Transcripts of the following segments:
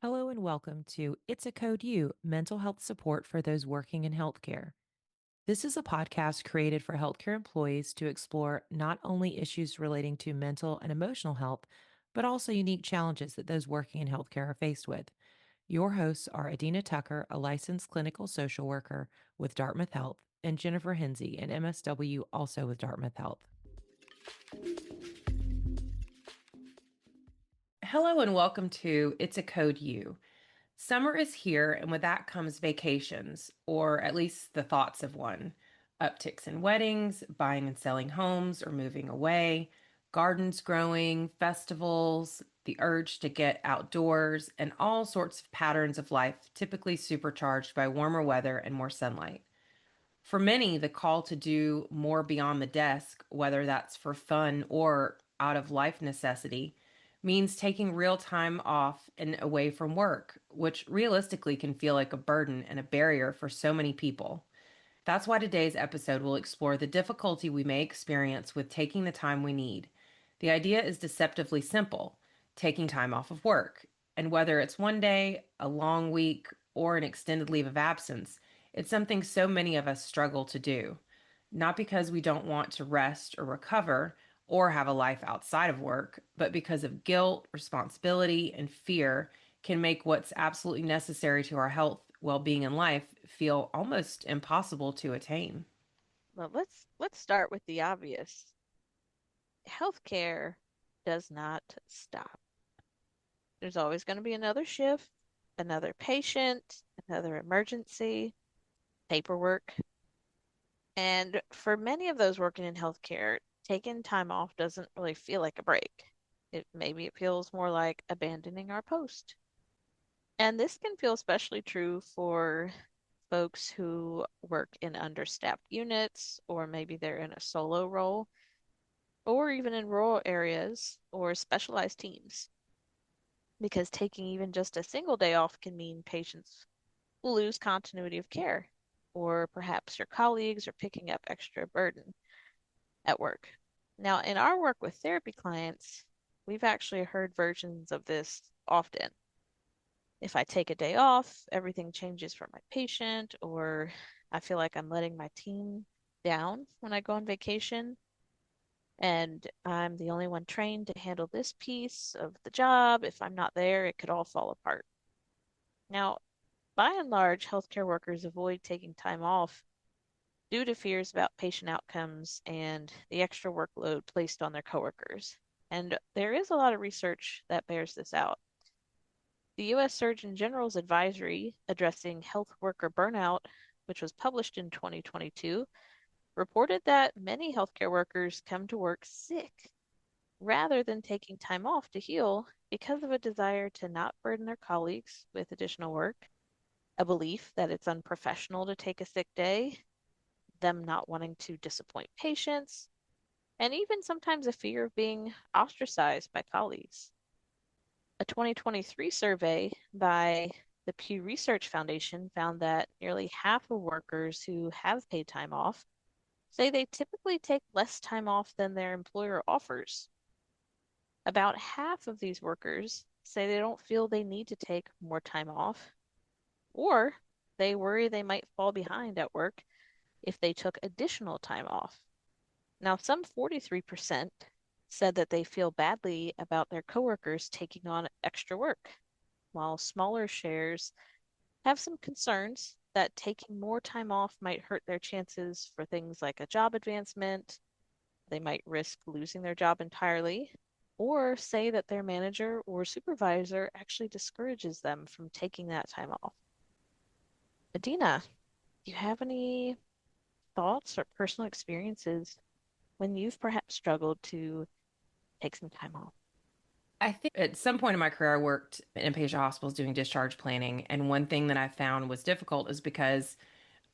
Hello and welcome to It's a Code U, mental health support for those working in healthcare. This is a podcast created for healthcare employees to explore not only issues relating to mental and emotional health, but also unique challenges that those working in healthcare are faced with. Your hosts are Adina Tucker, a licensed clinical social worker with Dartmouth Health, and Jennifer Hinsey, an MSW also with Dartmouth Health. Hello and welcome to It's a Code U. Summer is here, and with that comes vacations, or at least the thoughts of one. Upticks in weddings, buying and selling homes or moving away, gardens growing, festivals, the urge to get outdoors, and all sorts of patterns of life typically supercharged by warmer weather and more sunlight. For many, the call to do more beyond the desk, whether that's for fun or out of life necessity, means taking real time off and away from work, which realistically can feel like a burden and a barrier for so many people. That's why today's episode will explore the difficulty we may experience with taking the time we need. The idea is deceptively simple: taking time off of work. And whether it's one day, a long week, or an extended leave of absence, it's something so many of us struggle to do. Not because we don't want to rest or recover or have a life outside of work, but because of guilt, responsibility, and fear can make what's absolutely necessary to our health, well-being, and life feel almost impossible to attain. Well, let's start with the obvious. Healthcare does not stop. There's always going to be another shift, another patient, another emergency, paperwork. And for many of those working in healthcare, taking time off doesn't really feel like a break. Maybe it feels more like abandoning our post. And this can feel especially true for folks who work in understaffed units, or maybe they're in a solo role, or even in rural areas or specialized teams, because taking even just a single day off can mean patients will lose continuity of care, or perhaps your colleagues are picking up extra burden at work. Now, in our work with therapy clients, we've actually heard versions of this often. If I take a day off, everything changes for my patient, or I feel like I'm letting my team down when I go on vacation, and I'm the only one trained to handle this piece of the job. If I'm not there, it could all fall apart. Now, by and large, healthcare workers avoid taking time off due to fears about patient outcomes and the extra workload placed on their coworkers. And there is a lot of research that bears this out. The U.S. Surgeon General's advisory addressing health worker burnout, which was published in 2022, reported that many healthcare workers come to work sick rather than taking time off to heal because of a desire to not burden their colleagues with additional work, a belief that it's unprofessional to take a sick day, them not wanting to disappoint patients, and even sometimes a fear of being ostracized by colleagues. A 2023 survey by the Pew Research Foundation found that nearly half of workers who have paid time off say they typically take less time off than their employer offers. About half of these workers say they don't feel they need to take more time off, or they worry they might fall behind at work if they took additional time off. Now, some 43% said that they feel badly about their coworkers taking on extra work, while smaller shares have some concerns that taking more time off might hurt their chances for things like a job advancement. They might risk losing their job entirely, or say that their manager or supervisor actually discourages them from taking that time off. Adina, do you have any thoughts or personal experiences when you've perhaps struggled to take some time off? I think at some point in my career, I worked in inpatient hospitals doing discharge planning. And one thing that I found was difficult is because,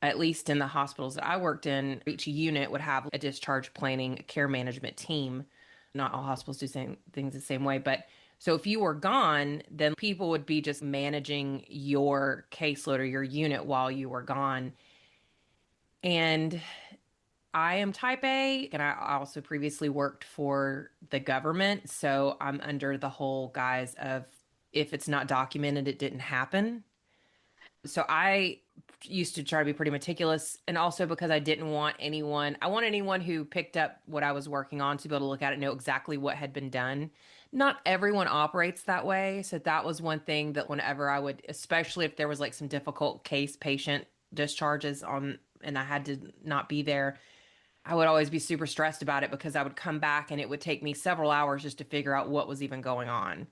at least in the hospitals that I worked in, each unit would have a discharge planning care management team. Not all hospitals do things the same way, but so if you were gone, then people would be just managing your caseload or your unit while you were gone. And I am type A, and I also previously worked for the government. So I'm under the whole guise of if it's not documented, it didn't happen. So I used to try to be pretty meticulous, and also because I want anyone who picked up what I was working on to be able to look at it, know exactly what had been done. Not everyone operates that way. So that was one thing that whenever I would, especially if there was like some difficult case patient discharges on, and I had to not be there, I would always be super stressed about it because I would come back and it would take me several hours just to figure out what was even going on.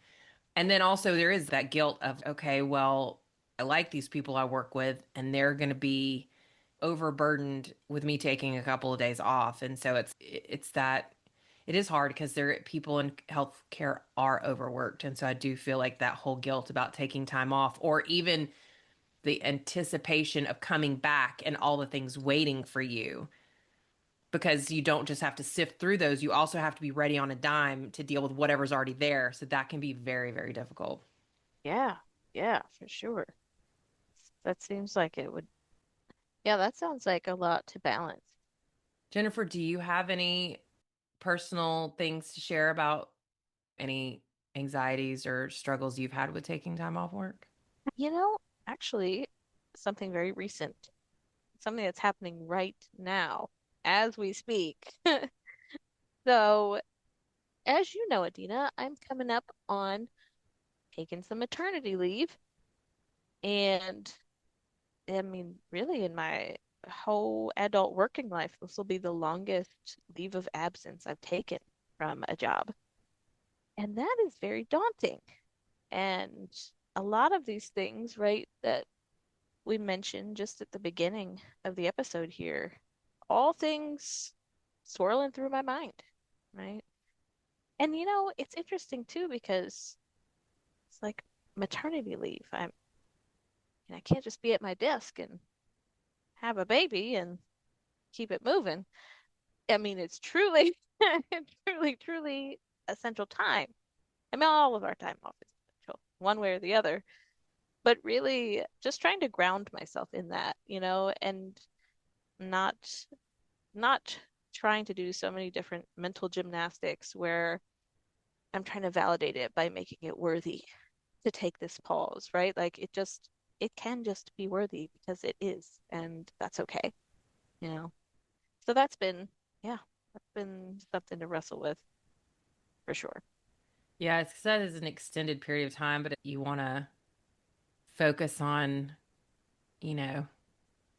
And then also there is that guilt of, okay, well, I like these people I work with and they're going to be overburdened with me taking a couple of days off. And so it's that it is hard because there people in healthcare are overworked. And so I do feel like that whole guilt about taking time off or even the anticipation of coming back and all the things waiting for you because you don't just have to sift through those, you also have to be ready on a dime to deal with whatever's already there. So that can be very, very difficult. Yeah, yeah, for sure. That seems like it would. Yeah, that sounds like a lot to balance. Jennifer, do you have any personal things to share about any anxieties or struggles you've had with taking time off work? You know, actually, something very recent, something that's happening right now as we speak. So, as you know, Adina, I'm coming up on taking some maternity leave. And I mean, really, in my whole adult working life, this will be the longest leave of absence I've taken from a job. And that is very daunting. And a lot of these things, right, that we mentioned just at the beginning of the episode here, all things swirling through my mind, right? And it's interesting too because it's like maternity leave. I can't just be at my desk and have a baby and keep it moving. I mean, it's truly, truly, truly essential time. I mean, all of our time off is essential, one way or the other. But really, just trying to ground myself in that, and not not trying to do so many different mental gymnastics where I'm trying to validate it by making it worthy to take this pause, right? Like it can just be worthy because it is, and that's okay, you know. So yeah, that's been something to wrestle with for sure. Yeah, it's that is an extended period of time, but you want to focus on, you know,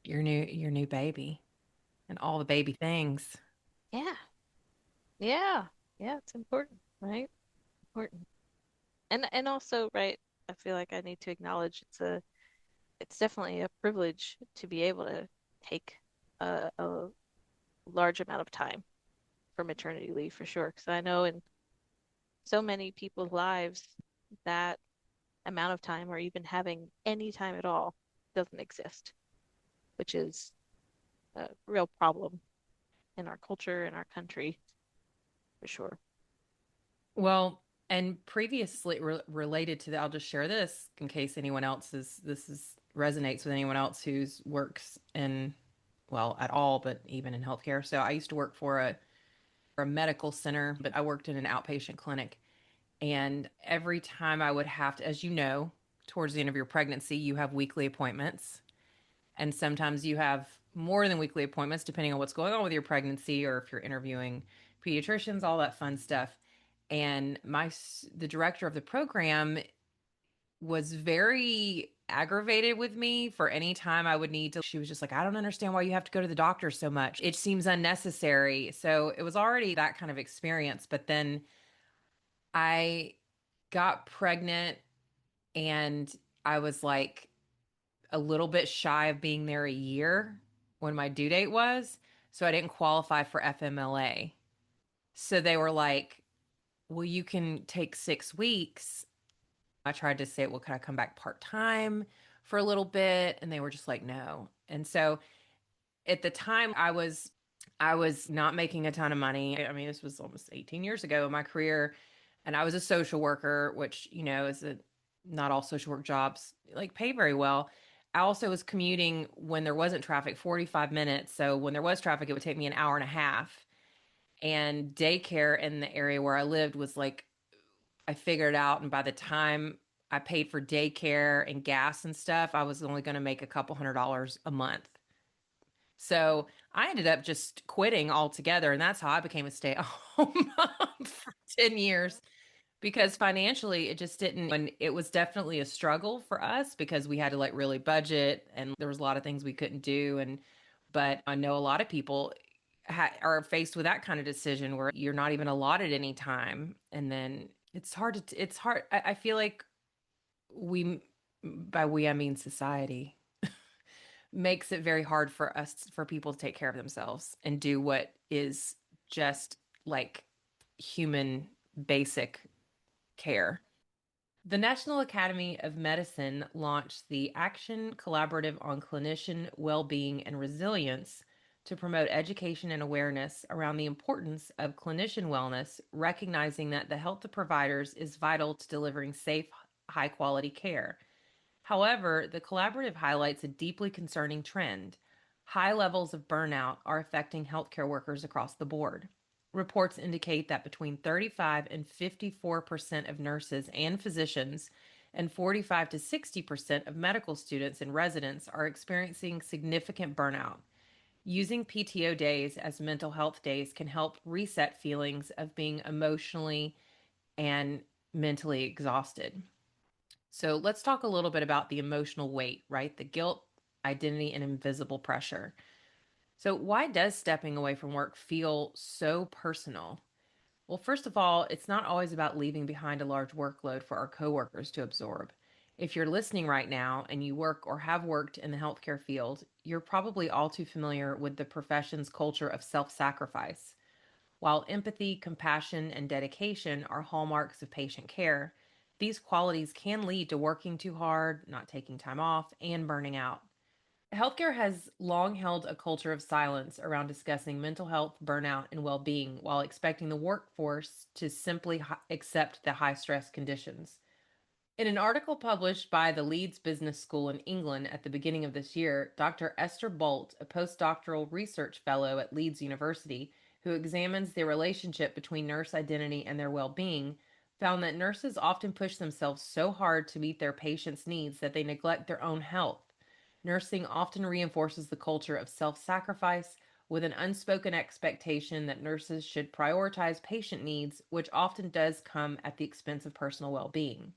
your new baby and all the baby things. Yeah, yeah, yeah, it's important, right? Important. And also, right, I feel like I need to acknowledge it's definitely a privilege to be able to take a large amount of time for maternity leave for sure. Because I know in so many people's lives that amount of time or even having any time at all doesn't exist, which is a real problem in our culture, in our country, for sure. Well, and previously related to that, I'll just share this in case anyone else is this is resonates with anyone else who's works in well at all, but even in healthcare. So I used to work for a medical center, but I worked in an outpatient clinic. And every time I would have to, as you know, towards the end of your pregnancy, you have weekly appointments. And sometimes you have more than weekly appointments, depending on what's going on with your pregnancy or if you're interviewing pediatricians, all that fun stuff. And the director of the program was very aggravated with me for any time I would need to. She was just like, I don't understand why you have to go to the doctor so much. It seems unnecessary. So it was already that kind of experience. But then I got pregnant and I was like a little bit shy of being there a year when my due date was. So I didn't qualify for FMLA. So they were like, well, you can take 6 weeks. I tried to say, well, could I come back part time for a little bit? And they were just like, no. And so at the time I was not making a ton of money. I mean, this was almost 18 years ago in my career. And I was a social worker, which, is not all social work jobs like pay very well. I also was commuting when there wasn't traffic, 45 minutes. So when there was traffic, it would take me an hour and a half. And daycare in the area where I lived was like, I figured out. And by the time I paid for daycare and gas and stuff, I was only going to make a couple $100 a month. So I ended up just quitting altogether. And that's how I became a stay-at-home mom for 10 years because financially it just didn't. And it was definitely a struggle for us because we had to like really budget and there was a lot of things we couldn't do. But I know a lot of people are faced with that kind of decision where you're not even allotted any time. And then it's hard. I feel like we, by we, I mean society, makes it very hard for us, for people to take care of themselves and do what is just like human basic care. The National Academy of Medicine launched the Action Collaborative on Clinician Well-Being and Resilience to promote education and awareness around the importance of clinician wellness, recognizing that the health of providers is vital to delivering safe, high-quality care. However, the collaborative highlights a deeply concerning trend. High levels of burnout are affecting healthcare workers across the board. Reports indicate that between 35 and 54% of nurses and physicians and 45 to 60% of medical students and residents are experiencing significant burnout. Using PTO days as mental health days can help reset feelings of being emotionally and mentally exhausted. So let's talk a little bit about the emotional weight, right? The guilt, identity, and invisible pressure. So, why does stepping away from work feel so personal? Well, first of all, it's not always about leaving behind a large workload for our coworkers to absorb. If you're listening right now and you work or have worked in the healthcare field, you're probably all too familiar with the profession's culture of self sacrifice. While empathy, compassion, and dedication are hallmarks of patient care, these qualities can lead to working too hard, not taking time off, and burning out. Healthcare has long held a culture of silence around discussing mental health, burnout, and well being while expecting the workforce to simply accept the high stress conditions. In an article published by the Leeds Business School in England at the beginning of this year, Dr. Esther Bolt, a postdoctoral research fellow at Leeds University who examines the relationship between nurse identity and their well being, found that nurses often push themselves so hard to meet their patients' needs that they neglect their own health. Nursing often reinforces the culture of self sacrifice with an unspoken expectation that nurses should prioritize patient needs, which often does come at the expense of personal well being.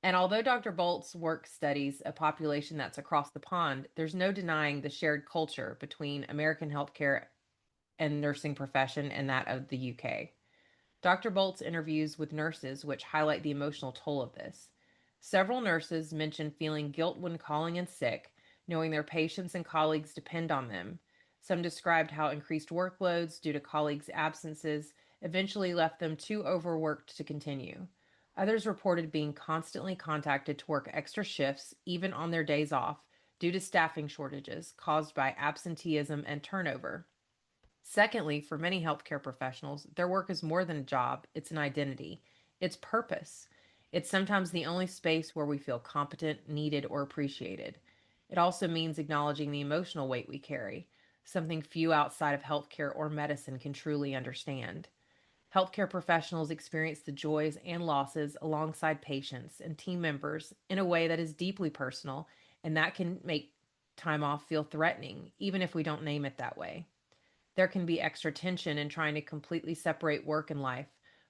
And although Dr. Bolt's work studies a population that's across the pond, there's no denying the shared culture between American healthcare and nursing profession and that of the UK. Dr. Bolt's interviews with nurses, which highlight the emotional toll of this. Several nurses mention feeling guilt when calling in sick, knowing their patients and colleagues depend on them. Some described how increased workloads due to colleagues' absences eventually left them too overworked to continue. Others reported being constantly contacted to work extra shifts, even on their days off, due to staffing shortages caused by absenteeism and turnover. Secondly, for many healthcare professionals, their work is more than a job, it's an identity, it's purpose. It's sometimes the only space where we feel competent, needed, or appreciated. It also means acknowledging the emotional weight we carry, something few outside of healthcare or medicine can truly understand. Healthcare professionals experience the joys and losses alongside patients and team members in a way that is deeply personal, and that can make time off feel threatening, even if we don't name it that way. There can be extra tension in trying to completely separate work and life,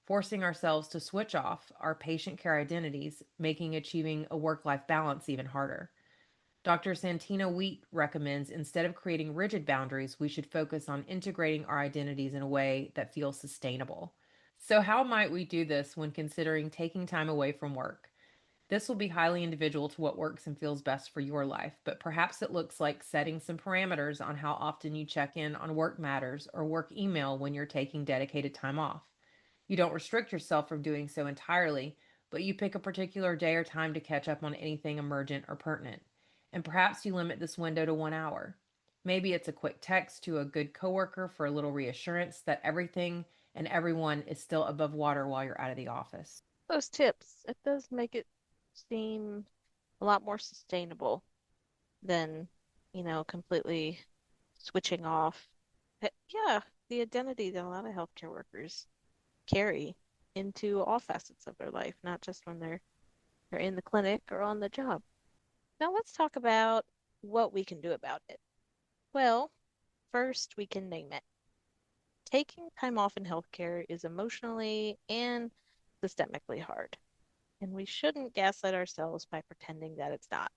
forcing ourselves to switch off our patient care identities, making achieving a work life balance even harder. Dr. Santina Wheat recommends instead of creating rigid boundaries, we should focus on integrating our identities in a way that feels sustainable. So, how might we do this when considering taking time away from work? This will be highly individual to what works and feels best for your life, but perhaps it looks like setting some parameters on how often you check in on work matters or work email when you're taking dedicated time off. You don't restrict yourself from doing so entirely, but you pick a particular day or time to catch up on anything emergent or pertinent. And perhaps you limit this window to 1 hour. Maybe it's a quick text to a good coworker for a little reassurance that everything and everyone is still above water while you're out of the office. Those tips, it does make it seem a lot more sustainable. than, completely switching off. Yeah, the identity that a lot of healthcare workers carry into all facets of their life, not just when they're in the clinic or on the job. Now let's talk about what we can do about it. Well, first we can name it. Taking time off in healthcare is emotionally and systemically hard, and we shouldn't gaslight ourselves by pretending that it's not.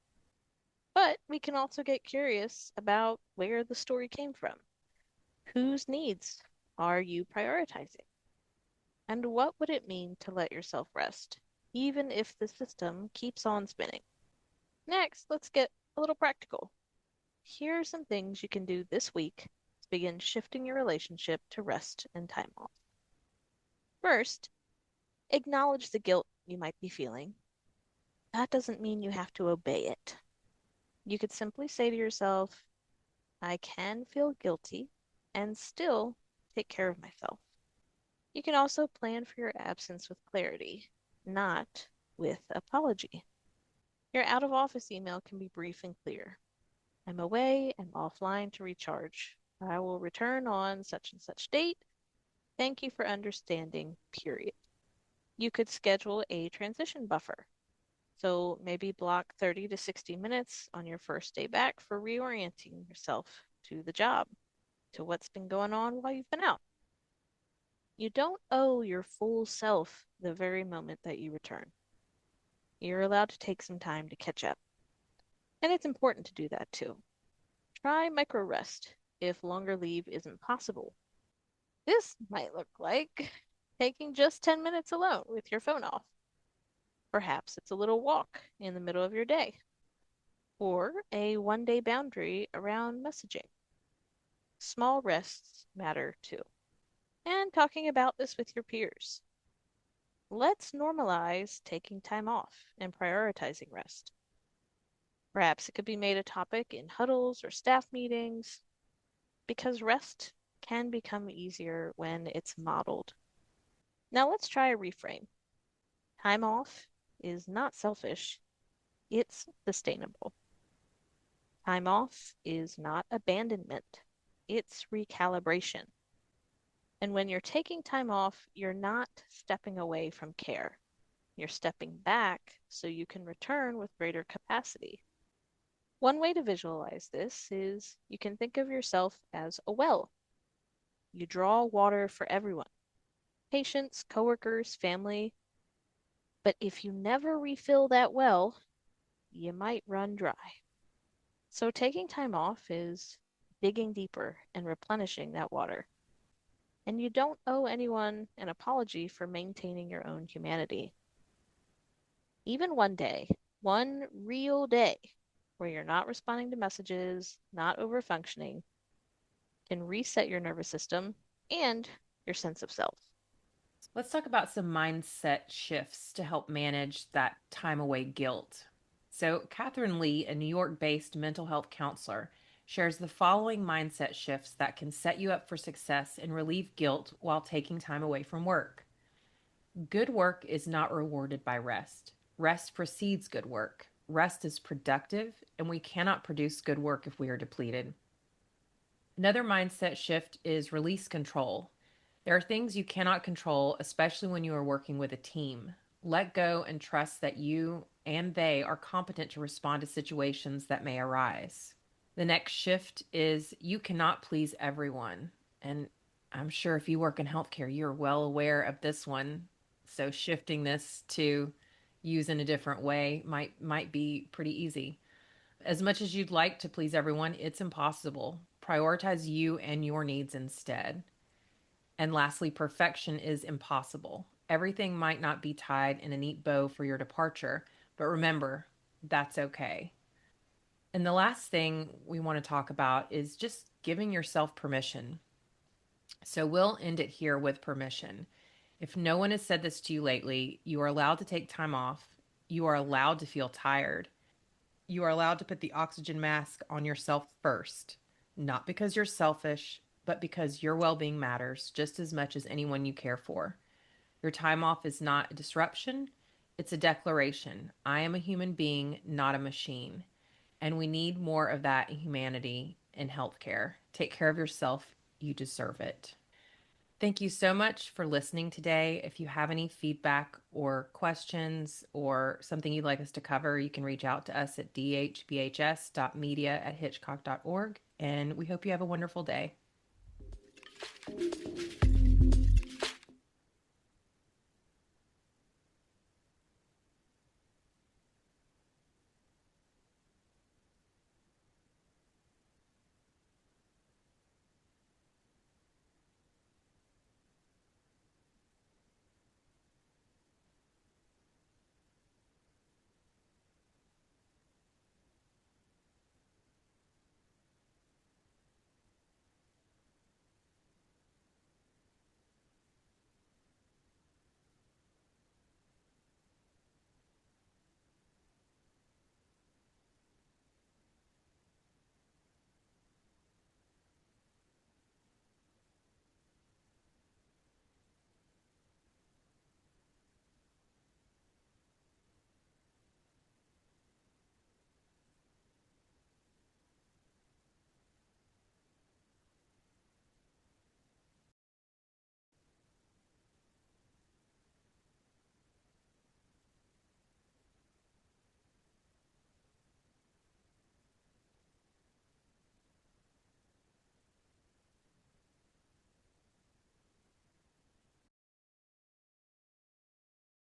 But we can also get curious about where the story came from. Whose needs are you prioritizing? And what would it mean to let yourself rest, even if the system keeps on spinning? Next, let's get a little practical. Here are some things you can do this week to begin shifting your relationship to rest and time off. First, acknowledge the guilt you might be feeling. That doesn't mean you have to obey it. You could simply say to yourself, I can feel guilty and still take care of myself. You can also plan for your absence with clarity, not with apology. Your out of office email can be brief and clear. I'm away and offline to recharge. I will return on such and such date. Thank you for understanding, period. You could schedule a transition buffer. So maybe block 30 to 60 minutes on your first day back for reorienting yourself to the job, to what's been going on while you've been out. You don't owe your full self the very moment that you return. You're allowed to take some time to catch up. And it's important to do that too. Try micro rest if longer leave isn't possible. This might look like taking just 10 minutes alone with your phone off. Perhaps it's a little walk in the middle of your day, or a 1 day boundary around messaging. Small rests matter too. And talking about this with your peers. Let's normalize taking time off and prioritizing rest. Perhaps it could be made a topic in huddles or staff meetings, because rest can become easier when it's modeled. Now let's try a reframe. Time off is not selfish, it's sustainable. Time off is not abandonment, it's recalibration. And when you're taking time off, you're not stepping away from care. You're stepping back so you can return with greater capacity. One way to visualize this is you can think of yourself as a well. You draw water for everyone, patients, coworkers, family. But if you never refill that well, you might run dry. So taking time off is digging deeper and replenishing that water. And you don't owe anyone an apology for maintaining your own humanity. Even one day, one real day, where you're not responding to messages, not overfunctioning, can reset your nervous system and your sense of self. Let's talk about some mindset shifts to help manage that time away guilt. So, Catherine Lee, a New York based mental health counselor, shares the following mindset shifts that can set you up for success and relieve guilt while taking time away from work. Good work is not rewarded by rest. Rest precedes good work. Rest is productive, and we cannot produce good work if we are depleted. Another mindset shift is release control. There are things you cannot control, especially when you are working with a team. Let go and trust that you and they are competent to respond to situations that may arise. The next shift is you cannot please everyone. And I'm sure if you work in healthcare, you're well aware of this one. So shifting this to use in a different way might be pretty easy. As much as you'd like to please everyone, it's impossible. Prioritize you and your needs instead. And lastly, perfection is impossible. Everything might not be tied in a neat bow for your departure, but remember, that's okay. And the last thing we want to talk about is just giving yourself permission. So we'll end it here with permission. If no one has said this to you lately, you are allowed to take time off. You are allowed to feel tired. You are allowed to put the oxygen mask on yourself first, not because you're selfish, but because your well being matters just as much as anyone you care for. Your time off is not a disruption, it's a declaration. I am a human being, not a machine. And we need more of that humanity in healthcare. Take care of yourself. You deserve it. Thank you so much for listening today. If you have any feedback or questions or something you'd like us to cover, you can reach out to us at dhbhs.media@hitchcock.org. And we hope you have a wonderful day.